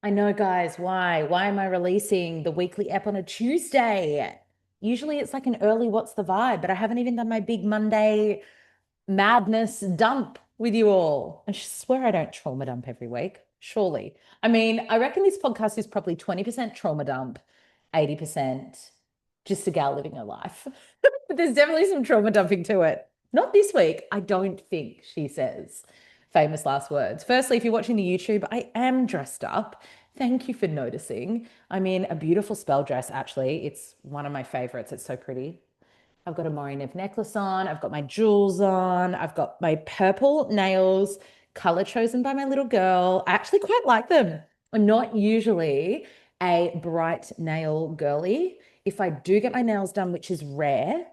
I know, guys, why? Why am I releasing the weekly ep on a Tuesday? Usually it's like an early what's the vibe, but I haven't even done my big Monday madness dump with you all. I swear I don't trauma dump every week, surely. I mean, I reckon this podcast is probably 20% trauma dump, 80% just a gal living her life. But there's definitely some trauma dumping to it. Not this week, I don't think, she says. Famous last words. Firstly, if you're watching the YouTube, I am dressed up. Thank you for noticing. I'm in a beautiful spell dress, actually. It's one of my favorites. It's so pretty. I've got a Morinev necklace on. I've got my jewels on. I've got my purple nails, color chosen by my little girl. I actually quite like them. I'm not usually a bright nail girly. If I do get my nails done, which is rare,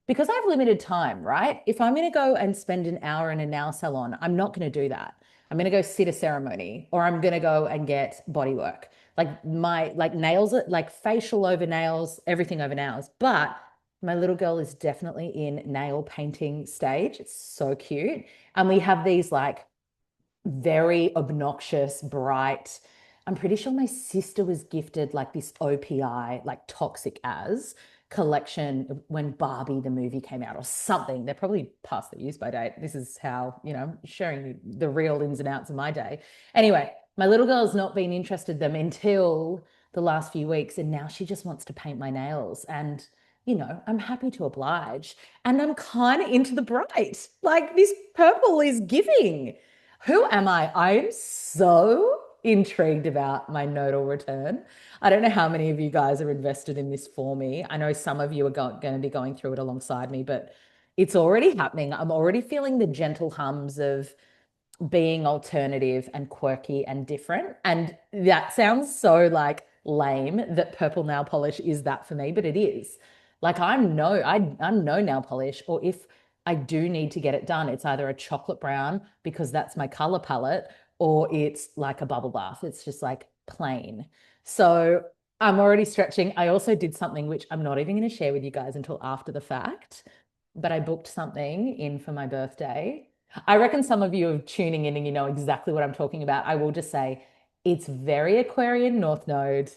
because I have limited time, right? If I'm going to go and spend an hour in a nail salon, I'm not going to do that. I'm going to go sit a ceremony or I'm going to go and get body work. Like nails, like facial over nails, everything over nails. But my little girl is definitely in nail painting stage. It's so cute. And we have these like very obnoxious, bright. I'm pretty sure my sister was gifted like this OPI, like toxic as collection when Barbie the movie came out or something. They're probably past the use by date. This is how, sharing the real ins and outs of my day. Anyway, my little girl's not been interested in them until the last few weeks, and now she just wants to paint my nails. And I'm happy to oblige. And I'm kind of into the bright. Like this purple is giving. Who am I? I'm so intrigued about my nodal return. I don't know how many of you guys are invested in this for me. I know some of you are going to be going through it alongside me, but it's already happening. I'm already feeling the gentle hums of being alternative and quirky and different. And that sounds so like lame that purple nail polish is that for me, but it is. Like I'm no nail polish, or if I do need to get it done, it's either a chocolate brown because that's my color palette, or it's like a bubble bath. It's just like plain. So I'm already stretching. I also did something which I'm not even going to share with you guys until after the fact, but I booked something in for my birthday. I reckon some of you are tuning in and you know exactly what I'm talking about. I will just say it's very Aquarian North Node.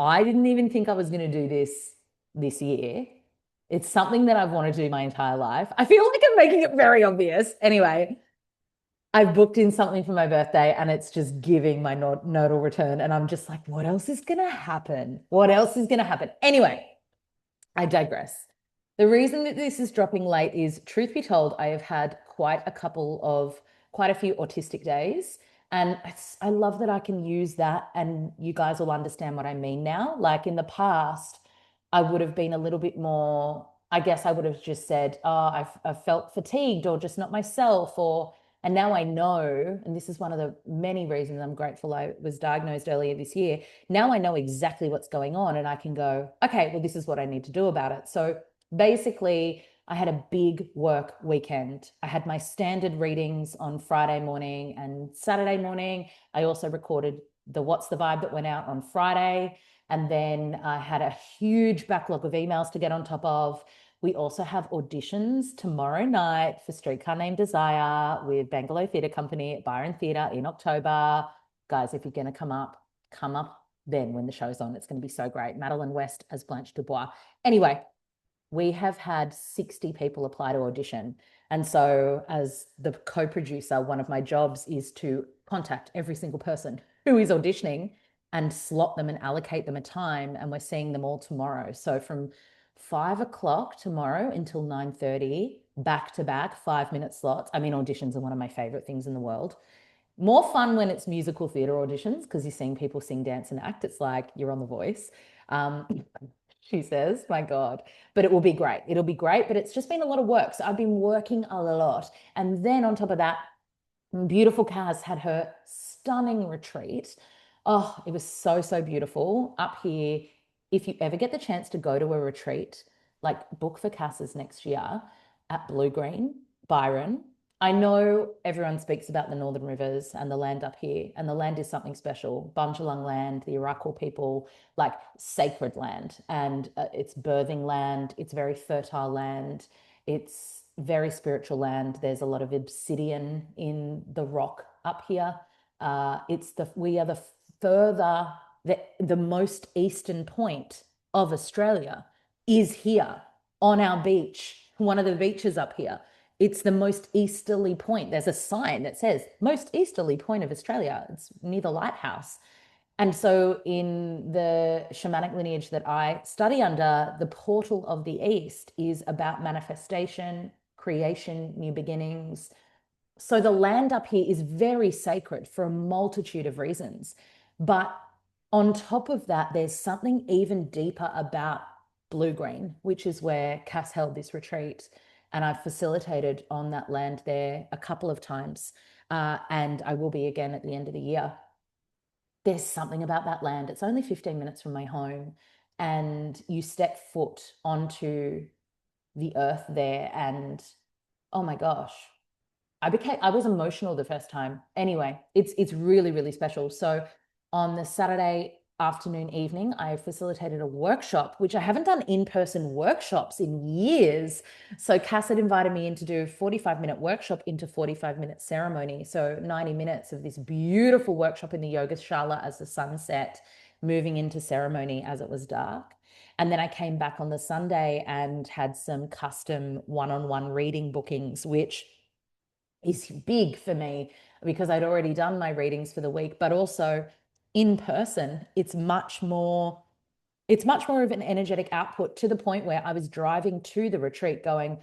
I didn't even think I was going to do this year. It's something that I've wanted to do my entire life. I feel like I'm making it very obvious. Anyway, I've booked in something for my birthday and it's just giving my nodal return. And I'm just like, what else is going to happen? What else is going to happen? Anyway, I digress. The reason that this is dropping late is, truth be told, I have had quite a few autistic days. And I love that I can use that and you guys will understand what I mean now. Like in the past, I would have been a little bit more, I guess I would have just said, oh, I've felt fatigued or just not myself, and now I know, and this is one of the many reasons I'm grateful I was diagnosed earlier this year. Now I know exactly what's going on and I can go, okay, well, this is what I need to do about it. So basically, I had a big work weekend. I had my standard readings on Friday morning and Saturday morning. I also recorded the What's the Vibe that went out on Friday. And then I had a huge backlog of emails to get on top of. We also have auditions tomorrow night for Streetcar Named Desire with Bangalore Theatre Company at Byron Theatre in October. Guys, if you're going to come up then when the show's on. It's going to be so great. Madeline West as Blanche Dubois. Anyway, we have had 60 people apply to audition. And so, as the co producer, one of my jobs is to contact every single person who is auditioning and slot them and allocate them a time. And we're seeing them all tomorrow. So, from 5 o'clock tomorrow until 9:30, back to back, 5-minute slots. I mean, auditions are one of my favorite things in the world. More fun when it's musical theatre auditions because you're seeing people sing, dance, and act. It's like you're on The Voice. Um, she says, my God, but it will be great. It'll be great, but it's just been a lot of work. So I've been working a lot. And then on top of that, beautiful Kaz had her stunning retreat. Oh, it was so, so beautiful up here. If you ever get the chance to go to a retreat, like book for Cass's next year at Blue Green, Byron. I know everyone speaks about the Northern Rivers and the land up here, and the land is something special. Bundjalung land, the Arakwal people, like sacred land, and it's birthing land. It's very fertile land. It's very spiritual land. There's a lot of obsidian in the rock up here. We are the further, the most eastern point of Australia is here on our beach, one of the beaches up here. It's the most easterly point. There's a sign that says most easterly point of Australia. It's near the lighthouse. And so, in the shamanic lineage that I study under, the portal of the East is about manifestation, creation, new beginnings. So, the land up here is very sacred for a multitude of reasons. But on top of that, there's something even deeper about Blue Green, which is where Cass held this retreat. And I've facilitated on that land there a couple of times. And I will be again at the end of the year. There's something about that land. It's only 15 minutes from my home, and you step foot onto the earth there, and oh my gosh, I was emotional the first time. Anyway, it's really, really special. So on the Saturday afternoon, evening, I facilitated a workshop, which I haven't done in-person workshops in years. So Cass had invited me in to do a 45-minute workshop into 45-minute ceremony. So 90 minutes of this beautiful workshop in the yoga shala as the sun set, moving into ceremony as it was dark. And then I came back on the Sunday and had some custom one-on-one reading bookings, which is big for me because I'd already done my readings for the week, but also in person, it's much more of an energetic output, to the point where I was driving to the retreat going,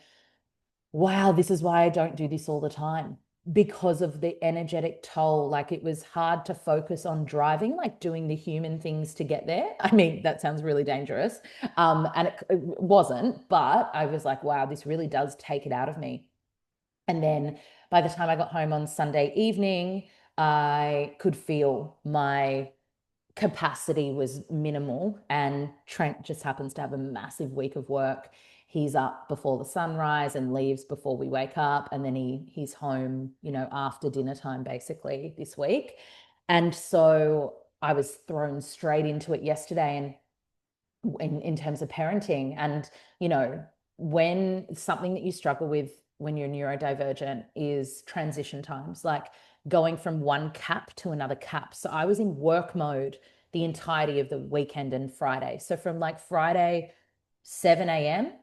wow, this is why I don't do this all the time, because of the energetic toll. Like, it was hard to focus on driving, like doing the human things to get there. I mean, that sounds really dangerous. And it wasn't, but I was like, wow, this really does take it out of me. And then by the time I got home on Sunday evening, I could feel my capacity was minimal. And Trent just happens to have a massive week of work. He's up before the sunrise and leaves before we wake up. And then he's home, after dinner time, basically, this week. And so I was thrown straight into it yesterday, and in terms of parenting. And when something that you struggle with when you're neurodivergent is transition times, like going from one cap to another cap. So I was in work mode the entirety of the weekend and Friday. So from like Friday 7 a.m.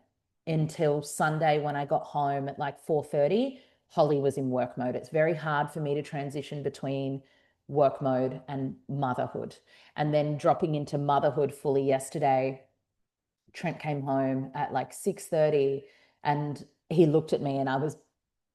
until Sunday when I got home at like 4:30, Holly was in work mode. It's very hard for me to transition between work mode and motherhood. And then dropping into motherhood fully yesterday, Trent came home at like 6:30, and he looked at me, and I was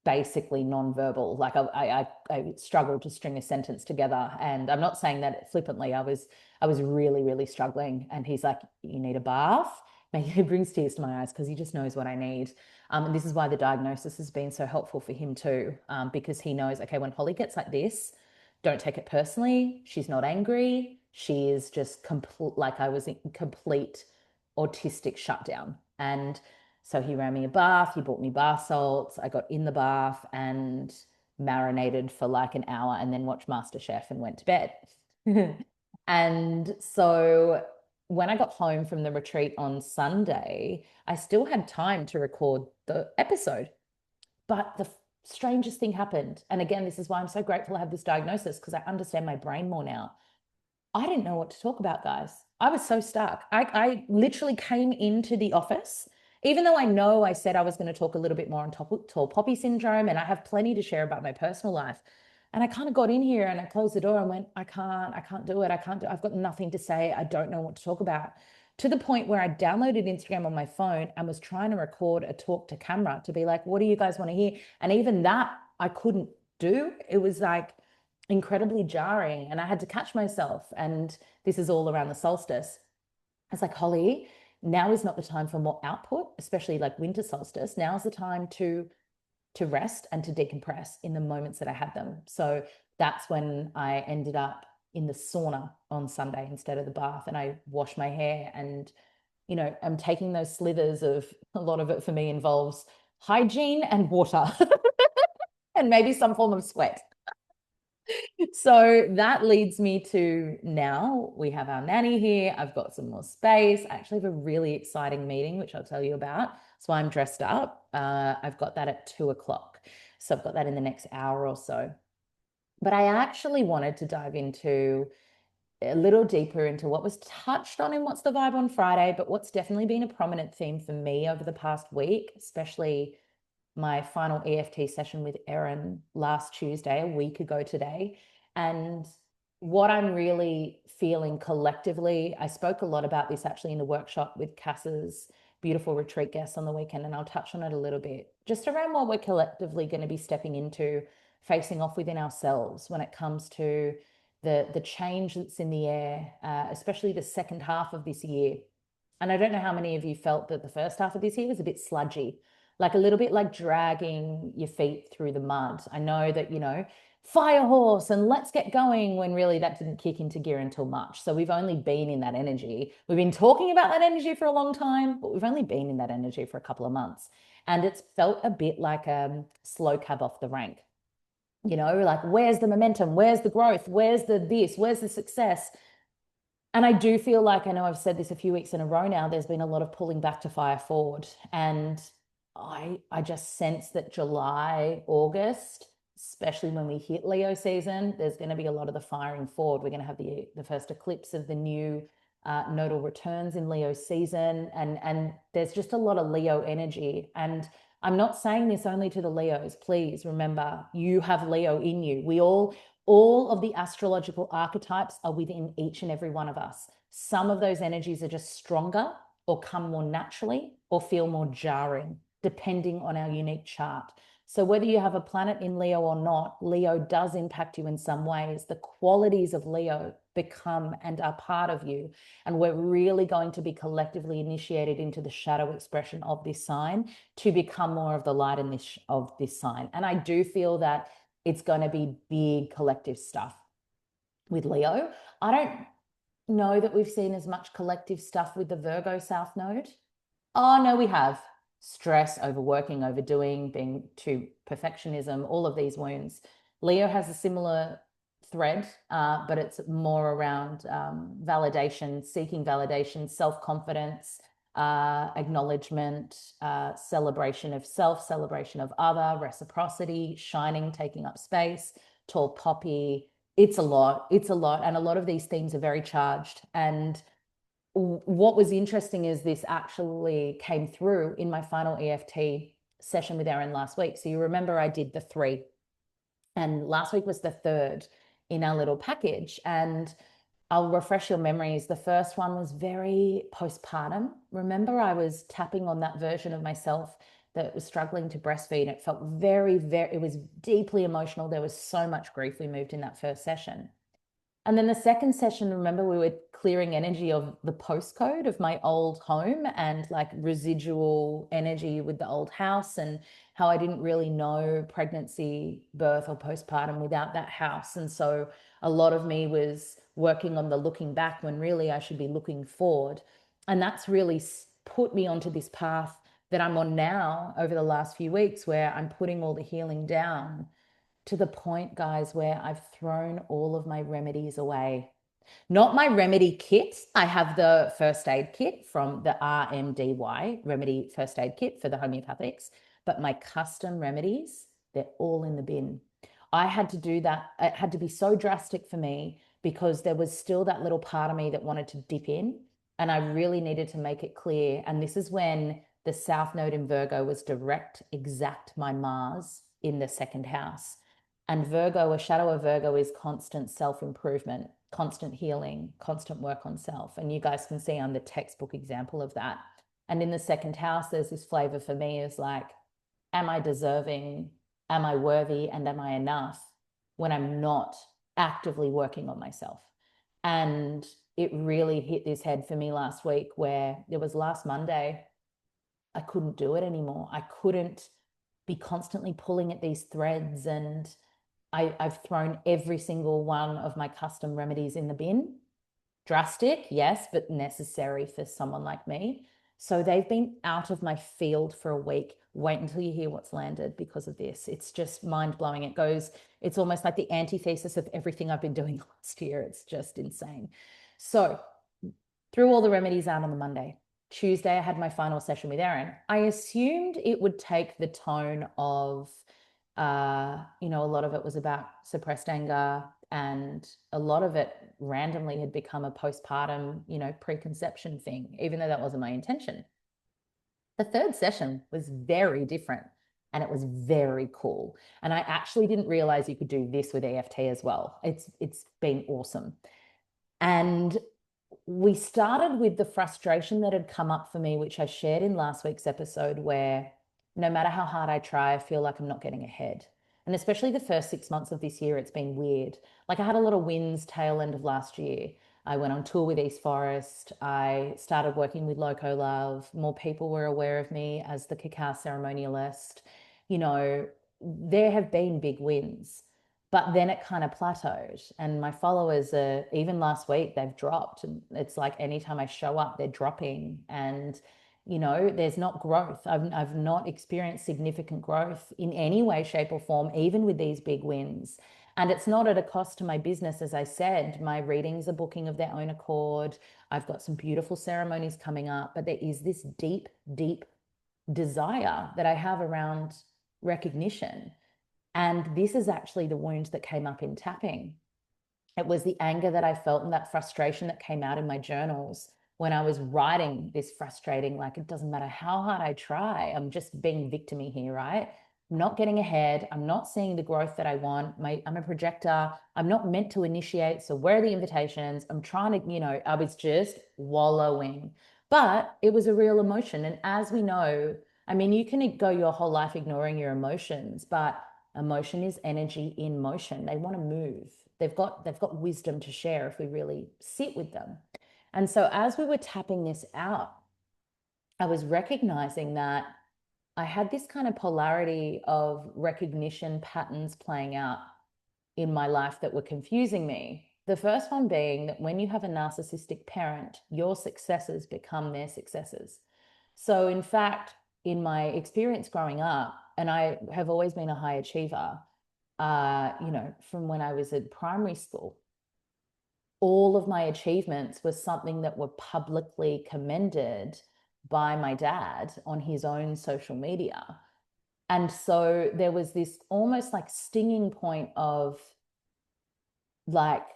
basically nonverbal. Like I struggled to string a sentence together. And I'm not saying that flippantly. I was really, really struggling. And he's like, you need a bath? Maybe it brings tears to my eyes because he just knows what I need. And this is why the diagnosis has been so helpful for him too, because he knows, okay, when Holly gets like this, don't take it personally. She's not angry. She is just complete, like I was in complete autistic shutdown. And so he ran me a bath. He bought me bath salts. I got in the bath and marinated for like an hour, and then watched MasterChef and went to bed. And so when I got home from the retreat on Sunday, I still had time to record the episode. But the strangest thing happened. And again, this is why I'm so grateful I have this diagnosis, because I understand my brain more now. I didn't know what to talk about, guys. I was so stuck. I literally came into the office, even though I know I said I was going to talk a little bit more on tall poppy syndrome, and I have plenty to share about my personal life. And I kind of got in here and I closed the door and went, I can't do it. I've got nothing to say. I don't know what to talk about. To the point where I downloaded Instagram on my phone and was trying to record a talk to camera to be like, what do you guys want to hear? And even that I couldn't do. It was like incredibly jarring, and I had to catch myself. And this is all around the solstice. I was like, Holly, now is not the time for more output, especially like winter solstice. Now is the time to rest and to decompress in the moments that I had them. So that's when I ended up in the sauna on Sunday instead of the bath, and I washed my hair. And I'm taking those slithers of, a lot of it for me involves hygiene and water and maybe some form of sweat. So that leads me to, now we have our nanny here. I've got some more space. I actually have a really exciting meeting, which I'll tell you about. That's why I'm dressed up. I've got that at 2 o'clock. So I've got that in the next hour or so. But I actually wanted to dive into a little deeper into what was touched on in What's the Vibe on Friday, but what's definitely been a prominent theme for me over the past week, especially my final EFT session with Erin last Tuesday, a week ago today. And what I'm really feeling collectively, I spoke a lot about this actually in the workshop with Cass's beautiful retreat guests on the weekend, and I'll touch on it a little bit, just around what we're collectively going to be stepping into, facing off within ourselves when it comes to the change that's in the air, especially the second half of this year. And I don't know how many of you felt that the first half of this year was a bit sludgy, like a little bit like dragging your feet through the mud. I know that, fire horse and let's get going, when really that didn't kick into gear until March. So we've only been in that energy. We've been talking about that energy for a long time, but we've only been in that energy for a couple of months. And it's felt a bit like a slow cab off the rank. Like, where's the momentum? Where's the growth? Where's the this? Where's the success? And I do feel like, I know I've said this a few weeks in a row now, there's been a lot of pulling back to fire forward. And I just sense that July, August, especially when we hit Leo season, there's going to be a lot of the firing forward. We're going to have the first eclipse of the new nodal returns in Leo season. And there's just a lot of Leo energy. And I'm not saying this only to the Leos. Please remember, you have Leo in you. All of the astrological archetypes are within each and every one of us. Some of those energies are just stronger or come more naturally or feel more jarring, depending on our unique chart. So whether you have a planet in Leo or not, Leo does impact you in some ways. The qualities of Leo become and are part of you. And we're really going to be collectively initiated into the shadow expression of this sign to become more of the light in of this sign. And I do feel that it's going to be big collective stuff with Leo. I don't know that we've seen as much collective stuff with the Virgo South Node. Oh, no, we have. Stress, overworking, overdoing, being too perfectionism, all of these wounds. Leo has a similar thread, but it's more around validation, seeking validation, self-confidence, acknowledgement, celebration of self, celebration of other, reciprocity, shining, taking up space, tall poppy. It's a lot. It's a lot. And a lot of these themes are very charged. And what was interesting is this actually came through in my final EFT session with Erin last week. So you remember I did the 3, and last week was the 3rd in our little package. And I'll refresh your memories. The first one was very postpartum. Remember, I was tapping on that version of myself that was struggling to breastfeed. It felt it was deeply emotional. There was so much grief we moved in that first session. And then the second session, remember, we were clearing energy of the postcode of my old home and like residual energy with the old house, and how I didn't really know pregnancy, birth, or postpartum without that house. And so a lot of me was working on the looking back when really I should be looking forward. And that's really put me onto this path that I'm on now over the last few weeks, where I'm putting all the healing down to the point, guys, where I've thrown all of my remedies away. Not my remedy kit. I have the first aid kit from the RMDY, Remedy First Aid Kit for the homeopathics, but my custom remedies, they're all in the bin. I had to do that. It had to be so drastic for me because there was still that little part of me that wanted to dip in, and I really needed to make it clear. And this is when the South Node in Virgo was direct, exact my Mars in the second house. And Virgo, a shadow of Virgo, is constant self-improvement, constant healing, constant work on self. And you guys can see I'm the textbook example of that. And in the second house, there's this flavor for me is like, am I deserving? Am I worthy? And am I enough when I'm not actively working on myself? And it really hit this head for me last week, where it was last Monday. I couldn't do it anymore. I couldn't be constantly pulling at these threads, and I've thrown every single one of my custom remedies in the bin. Drastic, yes, but necessary for someone like me. So they've been out of my field for a week. Wait until you hear what's landed because of this. It's just mind-blowing. It's almost like the antithesis of everything I've been doing last year. It's just insane. So threw all the remedies out on the Monday. Tuesday, I had my final session with Erin. I assumed it would take the tone of a lot of it was about suppressed anger, And a lot of it randomly had become a postpartum, preconception thing, even though that wasn't my intention. The third session was very different and it was very cool. And I actually didn't realize you could do this with EFT as well. It's been awesome. And we started with the frustration that had come up for me, which I shared in last week's episode, where no matter how hard I try, I feel like I'm not getting ahead. And especially the first 6 months of this year, it's been weird. Like I had a lot of wins tail end of last year. I went on tour with East Forest. I started working with Loco Love. More people were aware of me as the cacao ceremonialist. You know, there have been big wins. But then it kind of plateaued. And my followers are, even last week, they've dropped. And it's like anytime I show up, they're dropping. And, there's not growth. I've not experienced significant growth in any way, shape, or form, even with these big wins. And it's not at a cost to my business. As I said, my readings are booking of their own accord. I've got some beautiful ceremonies coming up, but there is this deep, deep desire that I have around recognition. And this is actually the wound that came up in tapping. It was the anger that I felt and that frustration that came out in my journals when I was writing this frustrating, like, it doesn't matter how hard I try, I'm just being victimy here, right? I'm not getting ahead. I'm not seeing the growth that I want. I'm a projector. I'm not meant to initiate. So where are the invitations? I'm trying to, I was just wallowing. But it was a real emotion. And as we know, I mean, you can go your whole life ignoring your emotions, but emotion is energy in motion. They want to move. They've got wisdom to share if we really sit with them. And so as we were tapping this out, I was recognizing that I had this kind of polarity of recognition patterns playing out in my life that were confusing me. The first one being that when you have a narcissistic parent, your successes become their successes. So in fact, in my experience growing up, and I have always been a high achiever, from when I was at primary school, all of my achievements were something that were publicly commended by my dad on his own social media. And so there was this almost like stinging point of like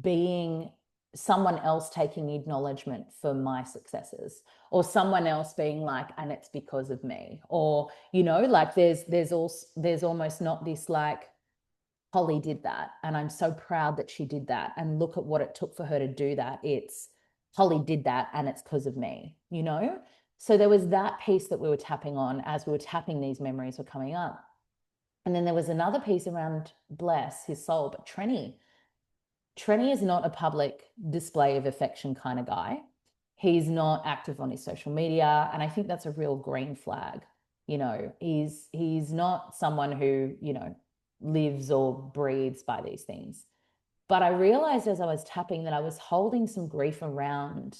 being someone else taking acknowledgement for my successes, or someone else being like, and it's because of me, or like there's almost not this like, Holly did that and I'm so proud that she did that and look at what it took for her to do that. It's Holly did that and it's because of me. So there was that piece that we were tapping on as we were tapping, these memories were coming up. And then there was another piece around Bless, his soul, but Trenny is not a public display of affection kind of guy. He's not active on his social media. And I think that's a real green flag. He's not someone who, lives or breathes by these things. But I realized as I was tapping that I was holding some grief around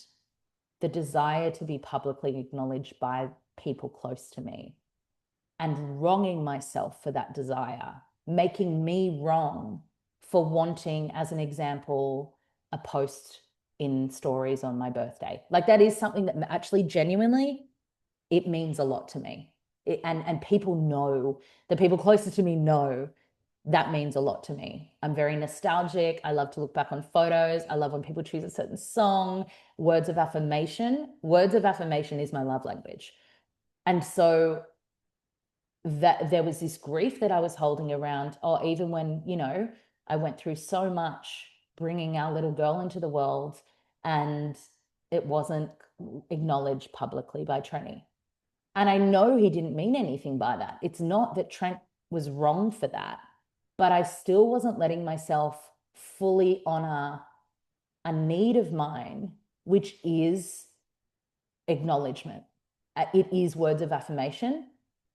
the desire to be publicly acknowledged by people close to me and wronging myself for that desire, making me wrong for wanting, as an example, a post in stories on my birthday. Like that is something that actually genuinely, it means a lot to me. And people know, the people closest to me know that means a lot to me. I'm very nostalgic. I love to look back on photos. I love when people choose a certain song. Words of affirmation is my love language. And so that there was this grief that I was holding around, or even when, I went through so much bringing our little girl into the world and it wasn't acknowledged publicly by Trenny. And I know he didn't mean anything by that. It's not that Trent was wrong for that, but I still wasn't letting myself fully honor a need of mine, which is acknowledgement. It is words of affirmation.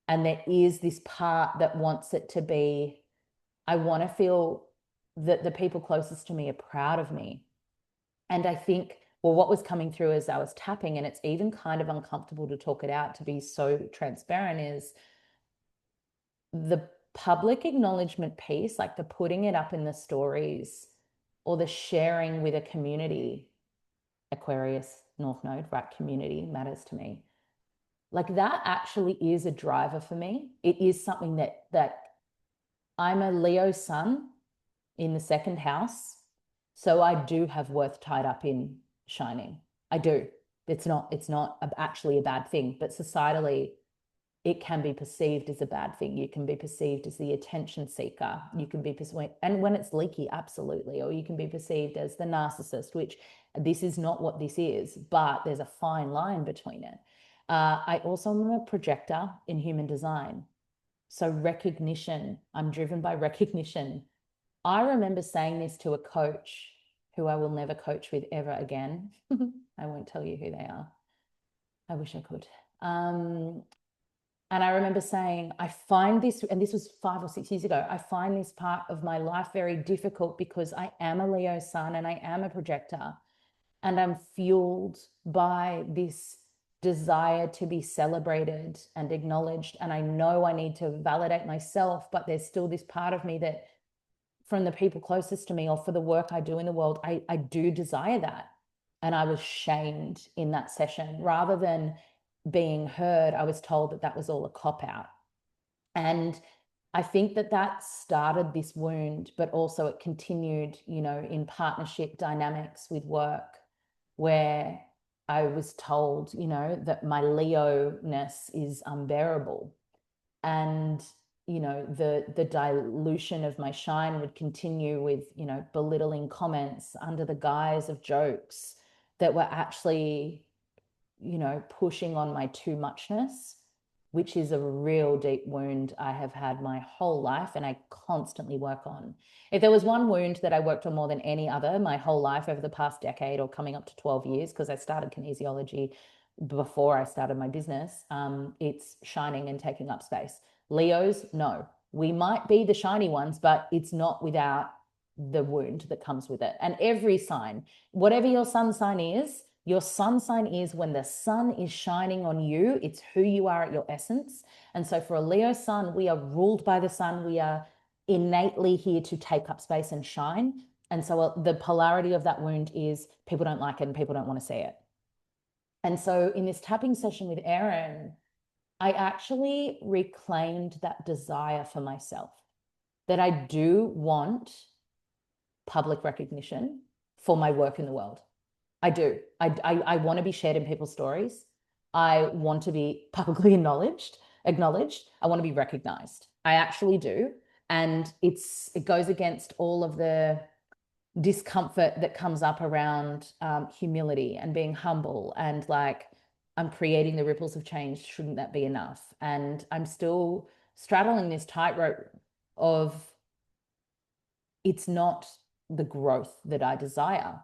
And there is this part that wants it to be, I want to feel that the people closest to me are proud of me. And I think, well, what was coming through as I was tapping, and it's even kind of uncomfortable to talk it out, to be so transparent, is the public acknowledgement piece, like the putting it up in the stories or the sharing with a community. Aquarius, North Node, right? Community matters to me. Like that actually is a driver for me. It is something that I'm a Leo sun in the second house. So I do have worth tied up in shining. I do. It's not actually a bad thing, but societally, it can be perceived as a bad thing. You can be perceived as the attention seeker. You can be perceived, and when it's leaky, absolutely. Or you can be perceived as the narcissist, which this is not what this is, but there's a fine line between it. I also am a projector in human design. So recognition, I'm driven by recognition. I remember saying this to a coach who I will never coach with ever again. I won't tell you who they are. I wish I could. And I remember saying, I find this, and this was 5 or 6 years ago, I find this part of my life very difficult because I am a Leo sun and I am a projector. And I'm fueled by this desire to be celebrated and acknowledged. And I know I need to validate myself, but there's still this part of me that, from the people closest to me or for the work I do in the world, I do desire that. And I was shamed in that session. Rather than being heard, I was told that that was all a cop out. And I think that that started this wound, but also it continued, in partnership dynamics with work, where I was told, that my Leo-ness is unbearable. And, the dilution of my shine would continue with, belittling comments under the guise of jokes that were actually, pushing on my too muchness, which is a real deep wound I have had my whole life and I constantly work on. If there was one wound that I worked on more than any other my whole life over the past decade or coming up to 12 years, because I started kinesiology before I started my business, it's shining and taking up space. Leos, no. We might be the shiny ones, but it's not without the wound that comes with it. And every sign, whatever your sun sign is, your sun sign is when the sun is shining on you, it's who you are at your essence. And so for a Leo sun, we are ruled by the sun. We are innately here to take up space and shine. And so the polarity of that wound is people don't like it and people don't want to see it. And so in this tapping session with Erin, I actually reclaimed that desire for myself, that I do want public recognition for my work in the world. I do. I want to be shared in people's stories. I want to be publicly acknowledged. I want to be recognized. I actually do. And it goes against all of the discomfort that comes up around humility and being humble and like, I'm creating the ripples of change. Shouldn't that be enough? And I'm still straddling this tightrope of, it's not the growth that I desire.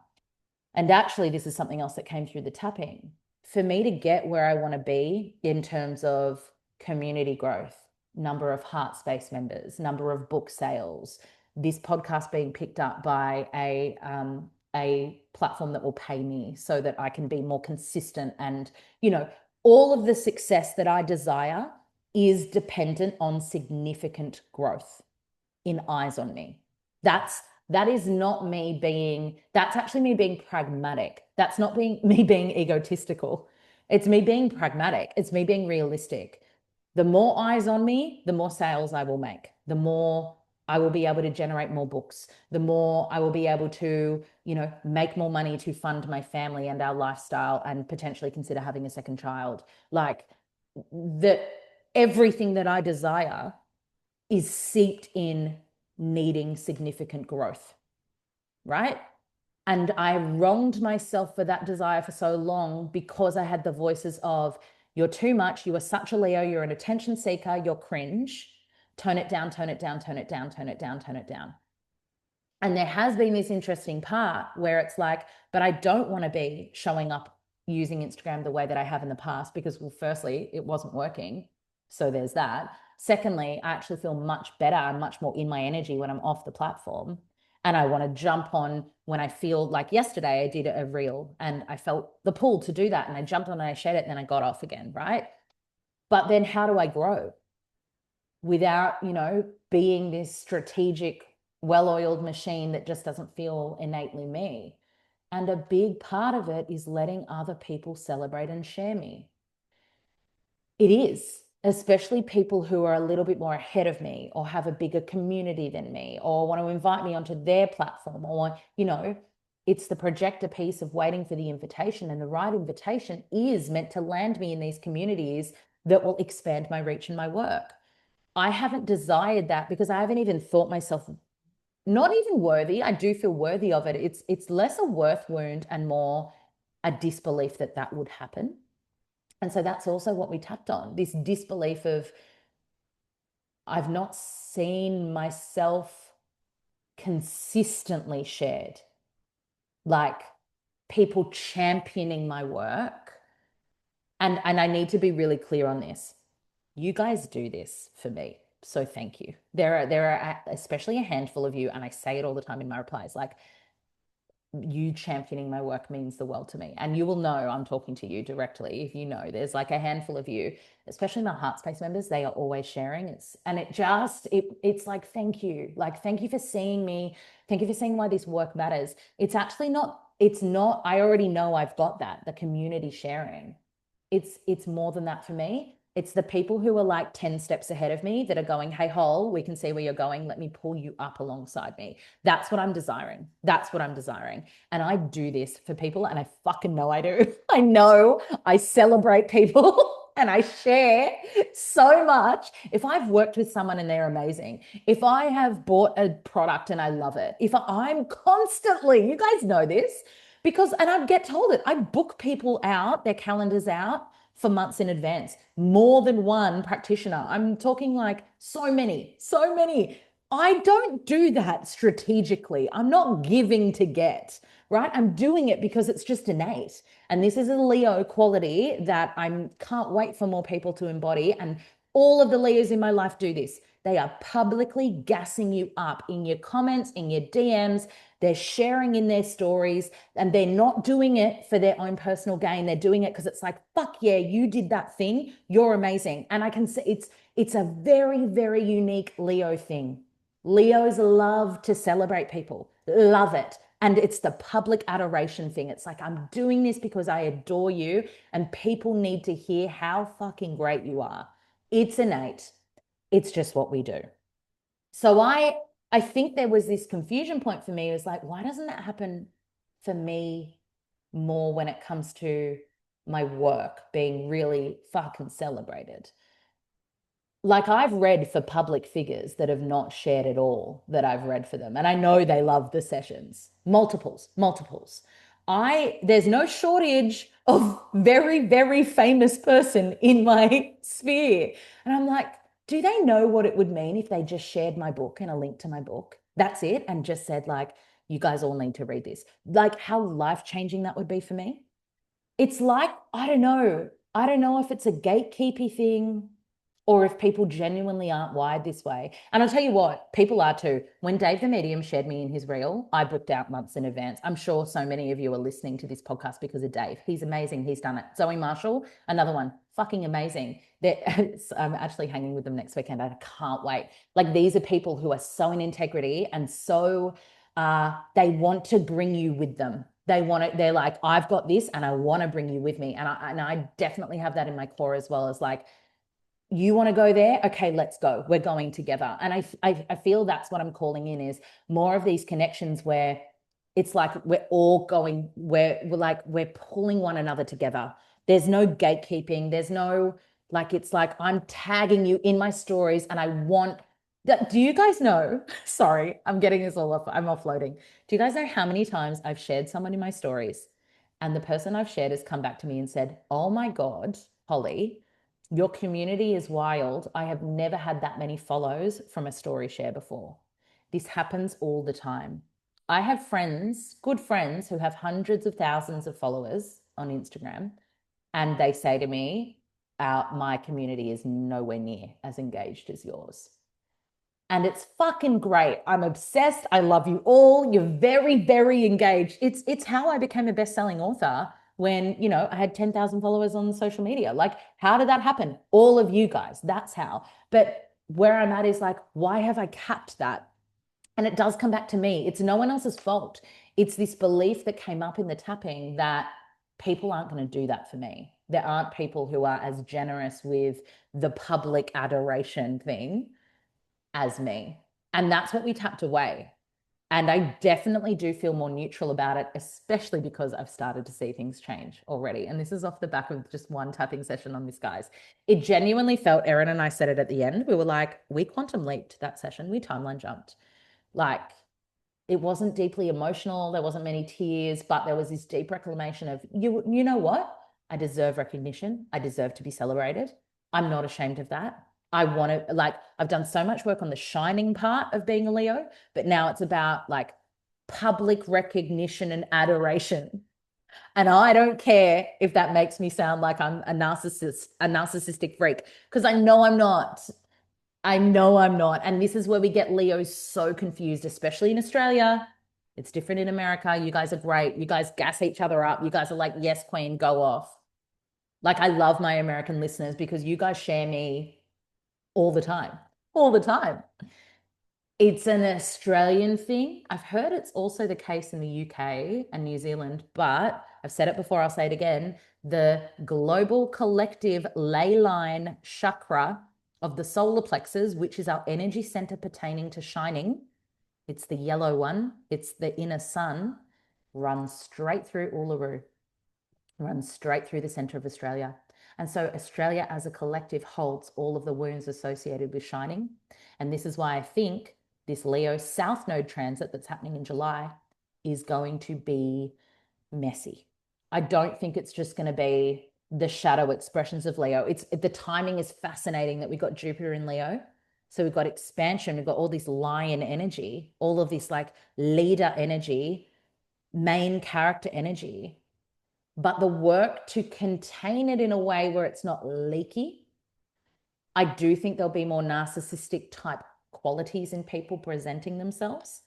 And actually, this is something else that came through the tapping. For me to get where I want to be in terms of community growth, number of Heart Space members, number of book sales, this podcast being picked up by a platform that will pay me so that I can be more consistent, and, all of the success that I desire is dependent on significant growth in eyes on me. That is not me being, that's actually me being pragmatic. That's not me being egotistical. It's me being pragmatic. It's me being realistic. The more eyes on me, the more sales I will make. The more I will be able to generate more books. The more I will be able to, make more money to fund my family and our lifestyle and potentially consider having a second child. Like everything that I desire is seeped in needing significant growth, right? And I wronged myself for that desire for so long because I had the voices of, you're too much, you are such a Leo, you're an attention seeker, you're cringe, tone it down, tone it down, tone it down, tone it down, tone it down. And there has been this interesting part where it's like, but I don't want to be showing up using Instagram the way that I have in the past because, well, firstly, it wasn't working. So there's that. Secondly, I actually feel much better and much more in my energy when I'm off the platform. And I want to jump on when I feel like yesterday I did a reel and I felt the pull to do that. And I jumped on and I shared it and then I got off again, right? But then how do I grow without, being this strategic, well-oiled machine that just doesn't feel innately me? And a big part of it is letting other people celebrate and share me. It is. especially people who are a little bit more ahead of me or have a bigger community than me or want to invite me onto their platform or, it's the projector piece of waiting for the invitation. And the right invitation is meant to land me in these communities that will expand my reach and my work. I haven't desired that because I haven't even thought myself not even worthy. I do feel worthy of it. It's less a worth wound and more a disbelief that that would happen. And so that's also what we tapped on, this disbelief of I've not seen myself consistently shared, like people championing my work. And I need to be really clear on this. You guys do this for me. So thank you. There are especially a handful of you, and I say it all the time in my replies, like you championing my work means the world to me. And you will know I'm talking to you directly if you know there's like a handful of you, especially my heart space members, they are always sharing. It's like thank you. Like thank you for seeing me. Thank you for seeing why this work matters. It's not, I already know I've got that, the community sharing. It's more than that for me. It's the people who are like 10 steps ahead of me that are going, hey, Hole, we can see where you're going. Let me pull you up alongside me. That's what I'm desiring. That's what I'm desiring. And I do this for people, and I fucking know I do. I know I celebrate people and I share so much. If I've worked with someone and they're amazing, if I have bought a product and I love it, if I'm constantly, you guys know this, because, and I get told it, I book people out, their calendars out for months in advance, more than one practitioner. I'm talking like so many, so many. I don't do that strategically. I'm not giving to get, right? I'm doing it because it's just innate. And this is a Leo quality that I can't wait for more people to embody. And all of the Leos in my life do this. They are publicly gassing you up in your comments, in your DMs. They're sharing in their stories, and they're not doing it for their own personal gain. They're doing it because it's like, fuck yeah, you did that thing. You're amazing. And I can say it's a very, very unique Leo thing. Leos love to celebrate people, love it. And it's the public adoration thing. It's like, I'm doing this because I adore you, and people need to hear how fucking great you are. It's innate. It's just what we do. So I think there was this confusion point for me. It was like, why doesn't that happen for me more when it comes to my work being really fucking celebrated? Like I've read for public figures that have not shared at all that I've read for them. And I know they love the sessions. Multiples, multiples. There's no shortage of very, very famous person in my sphere. And I'm like, do they know what it would mean if they just shared my book and a link to my book? That's it. And just said, like, you guys all need to read this. Like how life-changing that would be for me. It's like, I don't know. I don't know if it's a gatekeepy thing or if people genuinely aren't wired this way. And I'll tell you what, people are too. When Dave the Medium shared me in his reel, I booked out months in advance. I'm sure so many of you are listening to this podcast because of Dave. He's amazing. He's done it. Zoe Marshall, another one, fucking amazing. I'm actually hanging with them next weekend. I can't wait. Like these are people who are so in integrity and so they want to bring you with them. They want it. They're like, I've got this and I want to bring you with me. And I definitely have that in my core as well as like, you want to go there? Okay, let's go. We're going together. And I feel that's what I'm calling in is more of these connections where it's like we're all going, we're pulling one another together. There's no gatekeeping. There's no like it's like I'm tagging you in my stories and I want that. Do you guys know? Sorry, I'm getting this all off. I'm offloading. Do you guys know how many times I've shared someone in my stories and the person I've shared has come back to me and said, "Oh my God, Holly, your community is wild. I have never had that many follows from a story share before." This happens all the time. I have friends, good friends, who have hundreds of thousands of followers on Instagram, and they say to me, my community is nowhere near as engaged as yours. And it's fucking great. I'm obsessed. I love you all. You're very, very engaged. It's how I became a best-selling author when, I had 10,000 followers on social media. Like, how did that happen? All of you guys. That's how. But where I'm at is like, why have I capped that? And it does come back to me. It's no one else's fault. It's this belief that came up in the tapping that people aren't going to do that for me. There aren't people who are as generous with the public adoration thing as me. And that's what we tapped away. And I definitely do feel more neutral about it, especially because I've started to see things change already. And this is off the back of just one tapping session on this, guys. It genuinely felt, Erin and I said it at the end, we were like, we quantum leaped that session, we timeline jumped. Like, it wasn't deeply emotional, there wasn't many tears, but there was this deep reclamation of, you know what? I deserve recognition. I deserve to be celebrated. I'm not ashamed of that. I want to, like, I've done so much work on the shining part of being a Leo, but now it's about like public recognition and adoration. And I don't care if that makes me sound like I'm a narcissist, a narcissistic freak, because I know I'm not. I know I'm not. And this is where we get Leos so confused, especially in Australia. It's different in America. You guys are great. You guys gas each other up. You guys are like, yes, queen, go off. Like, I love my American listeners because you guys share me all the time, all the time. It's an Australian thing. I've heard it's also the case in the UK and New Zealand, but I've said it before, I'll say it again. The global collective ley line chakra of the solar plexus, which is our energy center pertaining to shining, it's the yellow one, it's the inner sun, runs straight through Uluru, runs straight through the center of Australia. And so Australia as a collective holds all of the wounds associated with shining. And this is why I think this Leo South Node transit that's happening in July is going to be messy. I don't think it's just going to be the shadow expressions of Leo. It's the timing is fascinating that we got Jupiter in Leo. So we've got expansion, we've got all this lion energy, all of this like leader energy, main character energy. But the work to contain it in a way where it's not leaky, I do think there'll be more narcissistic type qualities in people presenting themselves.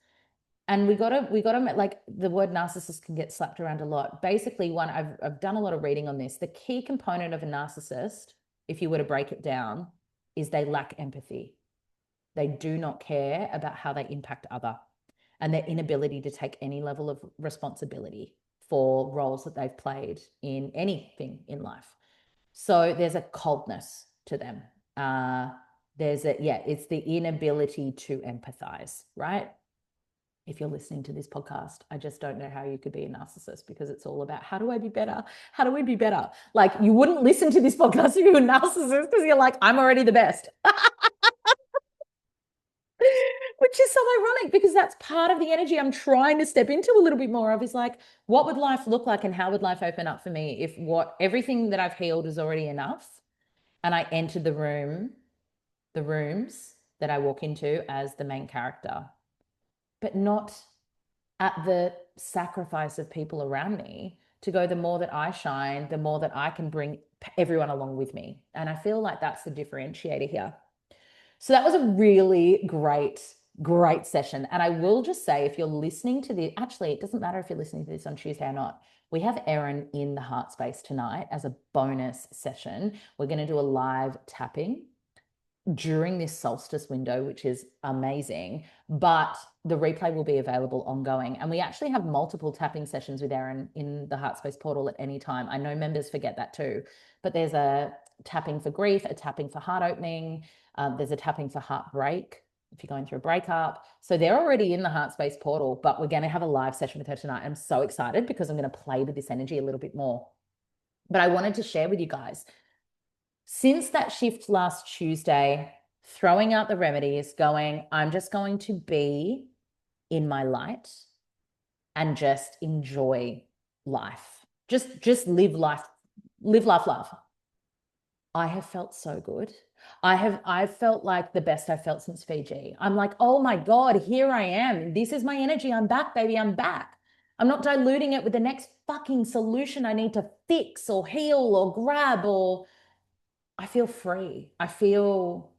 And we gotta like the word narcissist can get slapped around a lot. Basically, one, I've done a lot of reading on this. The key component of a narcissist, if you were to break it down, is they lack empathy. They do not care about how they impact other and their inability to take any level of responsibility for roles that they've played in anything in life. So there's a coldness to them. It's the inability to empathize, right? If you're listening to this podcast, I just don't know how you could be a narcissist because it's all about how do I be better? How do I be better? Like, you wouldn't listen to this podcast if you're a narcissist because you're like, I'm already the best. Which is so ironic because that's part of the energy I'm trying to step into a little bit more of is like, what would life look like and how would life open up for me if what everything that I've healed is already enough and I enter the rooms that I walk into as the main character, but not at the sacrifice of people around me to go, the more that I shine, the more that I can bring everyone along with me. And I feel like that's the differentiator here. So that was a really great session. And I will just say, if you're listening to this, actually, it doesn't matter if you're listening to this on Tuesday or not. We have Erin in the heart space tonight as a bonus session. We're going to do a live tapping during this solstice window, which is amazing, but the replay will be available ongoing. And we actually have multiple tapping sessions with Erin in the Heart Space portal at any time. I know members forget that too, but there's a tapping for grief, a tapping for heart opening. There's a tapping for heartbreak if you're going through a breakup. So they're already in the Heart Space portal, but we're going to have a live session with her tonight. I'm so excited because I'm going to play with this energy a little bit more. But I wanted to share with you guys, since that shift last Tuesday, throwing out the remedies, going, I'm just going to be in my light and just enjoy life. Just live life, love. I have felt so good. I've felt like the best I've felt since Fiji. I'm like, oh my God, here I am. This is my energy. I'm back, baby. I'm back. I'm not diluting it with the next fucking solution I need to fix or heal or grab, or I feel free. I feel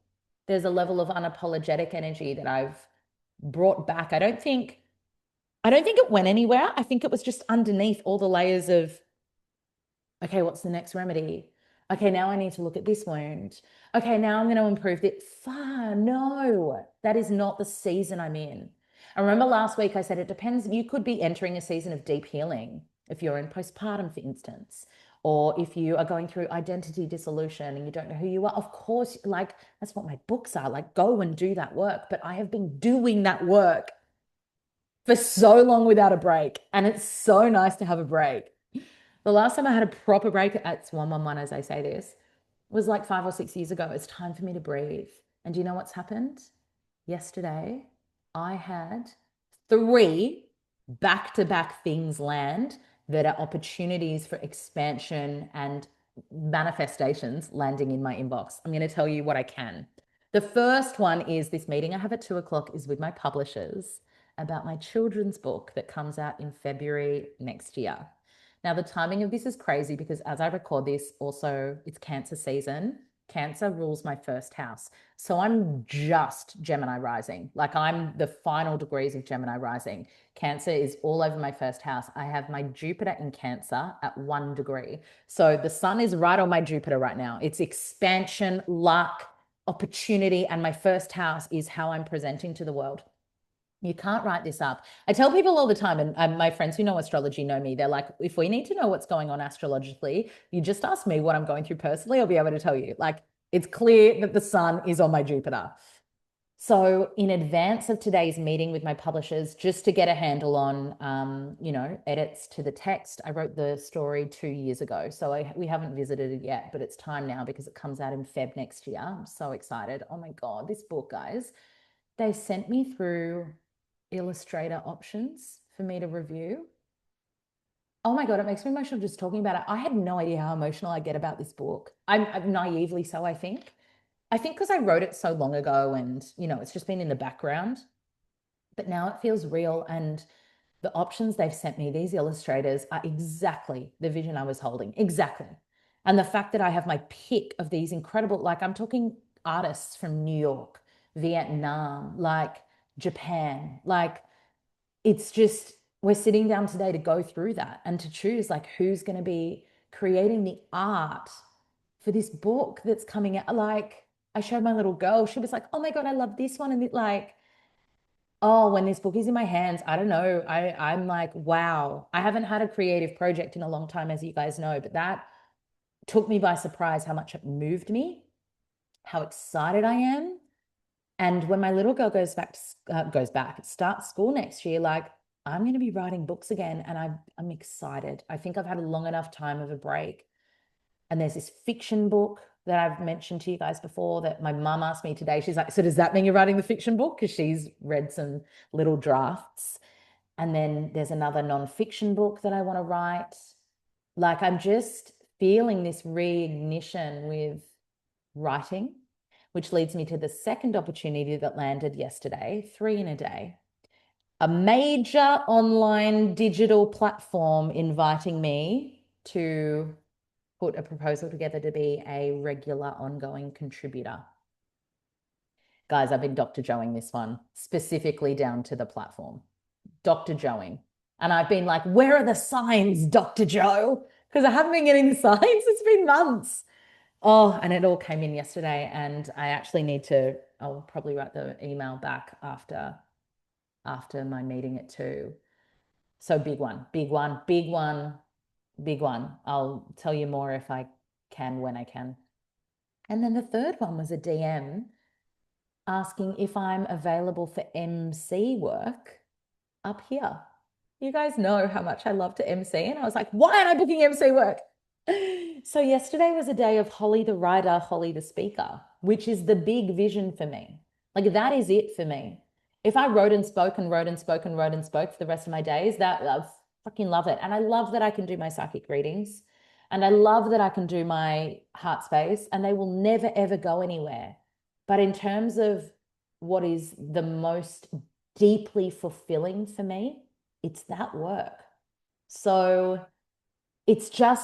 there's a level of unapologetic energy that I've brought back. I don't think it went anywhere. I think it was just underneath all the layers of, okay, what's the next remedy? Okay, now I need to look at this wound. Okay, now I'm going to improve it. No, that is not the season I'm in. I remember last week I said it depends. You could be entering a season of deep healing if you're in postpartum, for instance, or if you are going through identity dissolution and you don't know who you are, of course, like that's what my books are, like go and do that work. But I have been doing that work for so long without a break, and it's so nice to have a break. The last time I had a proper break, it's 111 as I say this, was like 5 or 6 years ago. It's time for me to breathe. And do you know what's happened? Yesterday, I had 3 back-to-back things land that are opportunities for expansion and manifestations landing in my inbox. I'm going to tell you what I can. The first one is this meeting I have at 2 o'clock is with my publishers about my children's book that comes out in February next year. Now, the timing of this is crazy because as I record this, also it's Cancer season. Cancer rules my first house. So I'm just Gemini rising. Like I'm the final degrees of Gemini rising. Cancer is all over my first house. I have my Jupiter in Cancer at 1 degree. So the sun is right on my Jupiter right now. It's expansion, luck, opportunity. And my first house is how I'm presenting to the world. You can't write this up. I tell people all the time, and my friends who know astrology know me. They're like, if we need to know what's going on astrologically, you just ask me what I'm going through personally. I'll be able to tell you. Like, it's clear that the sun is on my Jupiter. So in advance of today's meeting with my publishers, just to get a handle on, edits to the text, I wrote the story 2 years ago. So we haven't visited it yet, but it's time now because it comes out in Feb next year. I'm so excited. Oh my God, this book, guys. They sent me through Illustrator options for me to review. Oh my God, it makes me emotional just talking about it. I had no idea how emotional I get about this book. I'm naively so, I think. I think because I wrote it so long ago and, it's just been in the background. But now it feels real. And the options they've sent me, these illustrators, are exactly the vision I was holding. Exactly. And the fact that I have my pick of these incredible, like I'm talking artists from New York, Vietnam, like Japan, like it's just, we're sitting down today to go through that and to choose like who's going to be creating the art for this book that's coming out. Like I showed my little girl, she was like, oh my God, I love this one. And like, oh, when this book is in my hands, I don't know. I'm like, wow, I haven't had a creative project in a long time, as you guys know, but that took me by surprise how much it moved me, how excited I am. And when my little girl starts school next year, like I'm going to be writing books again. And I'm excited. I think I've had a long enough time of a break. And there's this fiction book that I've mentioned to you guys before that my mum asked me today. She's like, so does that mean you're writing the fiction book? Because she's read some little drafts. And then there's another nonfiction book that I want to write. Like I'm just feeling this reignition with writing, which leads me to the second opportunity that landed yesterday, 3 in a day. A major online digital platform inviting me to put a proposal together to be a regular ongoing contributor. Guys, I've been Dr. Joeing this one, specifically down to the platform. Dr. Joeing. And I've been like, where are the signs, Dr. Joe? Because I haven't been getting the signs. It's been months. Oh, and it all came in yesterday. And I actually I'll probably write the email back after my meeting at 2. So big one, big one, big one, big one. I'll tell you more if I can, when I can. And then the third one was a DM asking if I'm available for MC work up here. You guys know how much I love to MC. And I was like, why aren't I booking MC work? So yesterday was a day of Holly the writer, Holly the speaker, which is the big vision for me. Like that is it for me. If I wrote and spoke and wrote and spoke and wrote and spoke for the rest of my days, that I fucking love it. And I love that I can do my psychic readings. And I love that I can do my heart space and they will never, ever go anywhere. But in terms of what is the most deeply fulfilling for me, it's that work. So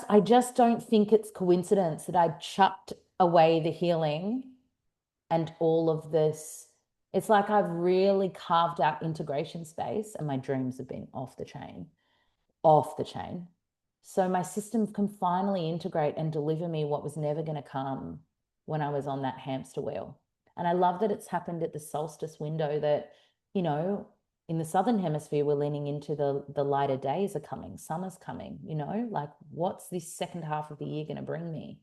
I just don't think it's coincidence that I chucked away the healing and all of this. It's like I've really carved out integration space and my dreams have been off the chain. So my system can finally integrate and deliver me what was never going to come when I was on that hamster wheel. And I love that it's happened at the solstice window that, in the southern hemisphere, we're leaning into the lighter days are coming, summer's coming, like what's this second half of the year going to bring me?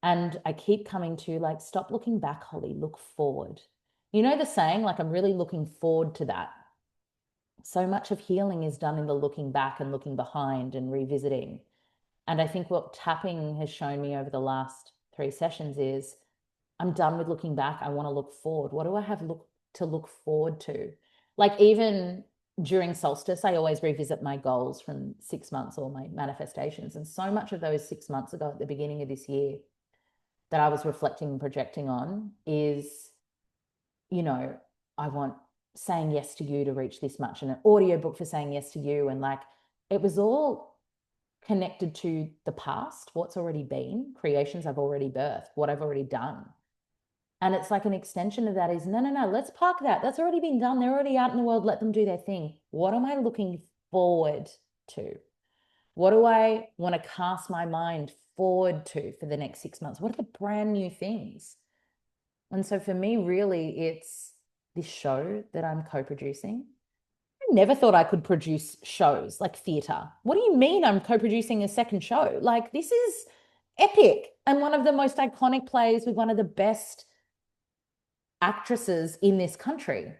And I keep coming to like, stop looking back, Holly, look forward. You know the saying, like, I'm really looking forward to that. So much of healing is done in the looking back and looking behind and revisiting. And I think what tapping has shown me over the last 3 sessions is I'm done with looking back. I want to look forward. What do I have to look forward to? Like, even during solstice, I always revisit my goals from 6 months or my manifestations. And so much of those 6 months ago at the beginning of this year that I was reflecting and projecting on is, I want saying yes to you to reach this much, and an audiobook for saying yes to you. And like, it was all connected to the past, what's already been, creations I've already birthed, what I've already done. And it's like an extension of that is no, let's park that. That's already been done. They're already out in the world. Let them do their thing. What am I looking forward to? What do I want to cast my mind forward to for the next 6 months? What are the brand new things? And so for me, really, it's this show that I'm co-producing. I never thought I could produce shows like theatre. What do you mean I'm co-producing a second show? Like, this is epic and one of the most iconic plays with one of the best actresses in this country.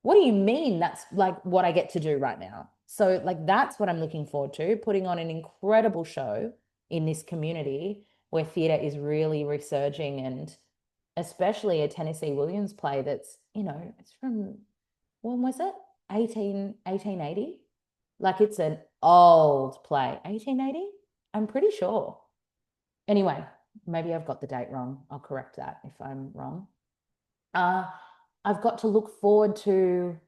What do you mean that's like what I get to do right now? So like, that's what I'm looking forward to, putting on an incredible show in this community where theatre is really resurging, and especially a Tennessee Williams play that's, it's from, when was it? 1880? Like, it's an old play. 1880? I'm pretty sure. Anyway, maybe I've got the date wrong. I'll correct that if I'm wrong. I've got to look forward to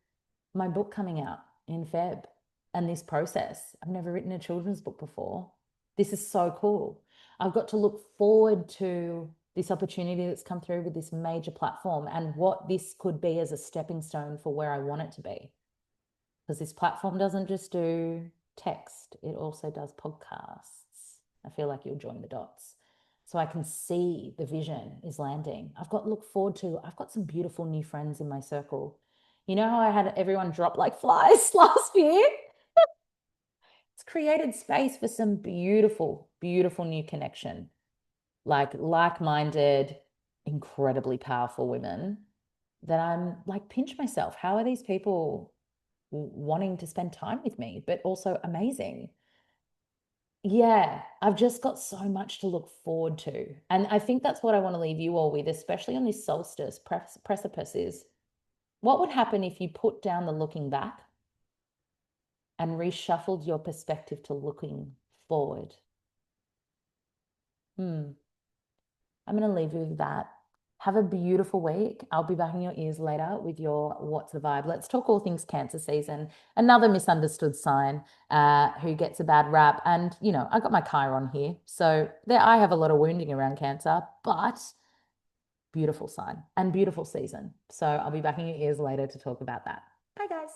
my book coming out in Feb and this process. I've never written a children's book before. This is so cool. I've got to look forward to this opportunity that's come through with this major platform and what this could be as a stepping stone for where I want it to be. Because this platform doesn't just do text, it also does podcasts. I feel like you'll join the dots. So I can see the vision is landing. I've got to look forward to, I've got some beautiful new friends in my circle. You know how I had everyone drop like flies last year? It's created space for some beautiful, beautiful new connection, like-minded, incredibly powerful women that I'm like, pinch myself. How are these people wanting to spend time with me, but also amazing? Yeah, I've just got so much to look forward to. And I think that's what I want to leave you all with, especially on this solstice precipice, is what would happen if you put down the looking back and reshuffled your perspective to looking forward? I'm going to leave you with that. Have a beautiful week. I'll be back in your ears later with your What's the Vibe. Let's talk all things Cancer season. Another misunderstood sign who gets a bad rap. And, I got my Chiron here. So there, I have a lot of wounding around Cancer, but beautiful sign and beautiful season. So I'll be back in your ears later to talk about that. Bye, guys.